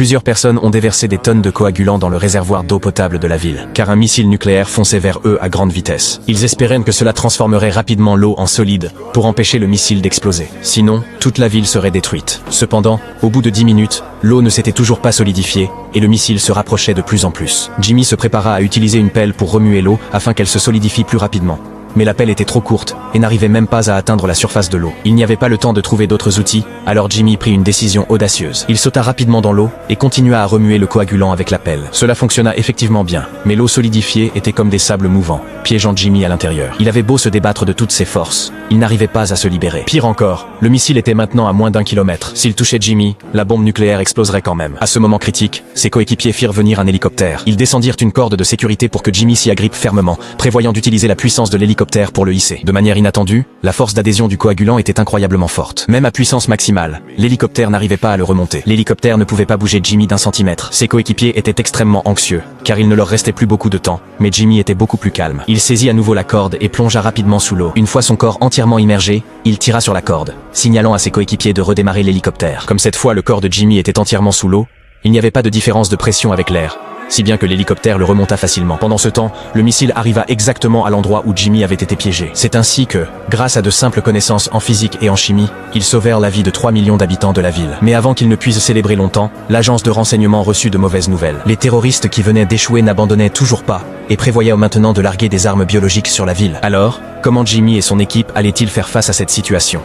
Plusieurs personnes ont déversé des tonnes de coagulants dans le réservoir d'eau potable de la ville, car un missile nucléaire fonçait vers eux à grande vitesse. Ils espéraient que cela transformerait rapidement l'eau en solide pour empêcher le missile d'exploser. Sinon, toute la ville serait détruite. Cependant, au bout de 10 minutes, l'eau ne s'était toujours pas solidifiée et le missile se rapprochait de plus en plus. Jimmy se prépara à utiliser une pelle pour remuer l'eau afin qu'elle se solidifie plus rapidement. Mais la pelle était trop courte et n'arrivait même pas à atteindre la surface de l'eau. Il n'y avait pas le temps de trouver d'autres outils, alors Jimmy prit une décision audacieuse. Il sauta rapidement dans l'eau et continua à remuer le coagulant avec la pelle. Cela fonctionna effectivement bien, mais l'eau solidifiée était comme des sables mouvants, piégeant Jimmy à l'intérieur. Il avait beau se débattre de toutes ses forces, il n'arrivait pas à se libérer. Pire encore, le missile était maintenant à moins d'1 kilomètre. S'il touchait Jimmy, la bombe nucléaire exploserait quand même. À ce moment critique, ses coéquipiers firent venir un hélicoptère. Ils descendirent une corde de sécurité pour que Jimmy s'y agrippe fermement, prévoyant d'utiliser la puissance de l'hélicoptère pour le hisser. De manière inattendue, la force d'adhésion du coagulant était incroyablement forte. Même à puissance maximale, l'hélicoptère n'arrivait pas à le remonter. L'hélicoptère ne pouvait pas bouger Jimmy d'1 centimètre. Ses coéquipiers étaient extrêmement anxieux, car il ne leur restait plus beaucoup de temps, mais Jimmy était beaucoup plus calme. Il saisit à nouveau la corde et plongea rapidement sous l'eau. Une fois son corps entièrement immergé, il tira sur la corde, signalant à ses coéquipiers de redémarrer l'hélicoptère. Comme cette fois le corps de Jimmy était entièrement sous l'eau, il n'y avait pas de différence de pression avec l'air, si bien que l'hélicoptère le remonta facilement. Pendant ce temps, le missile arriva exactement à l'endroit où Jimmy avait été piégé. C'est ainsi que, grâce à de simples connaissances en physique et en chimie, ils sauvèrent la vie de 3 millions d'habitants de la ville. Mais avant qu'ils ne puissent célébrer longtemps, l'agence de renseignement reçut de mauvaises nouvelles. Les terroristes qui venaient d'échouer n'abandonnaient toujours pas, et prévoyaient maintenant de larguer des armes biologiques sur la ville. Alors, comment Jimmy et son équipe allaient-ils faire face à cette situation ?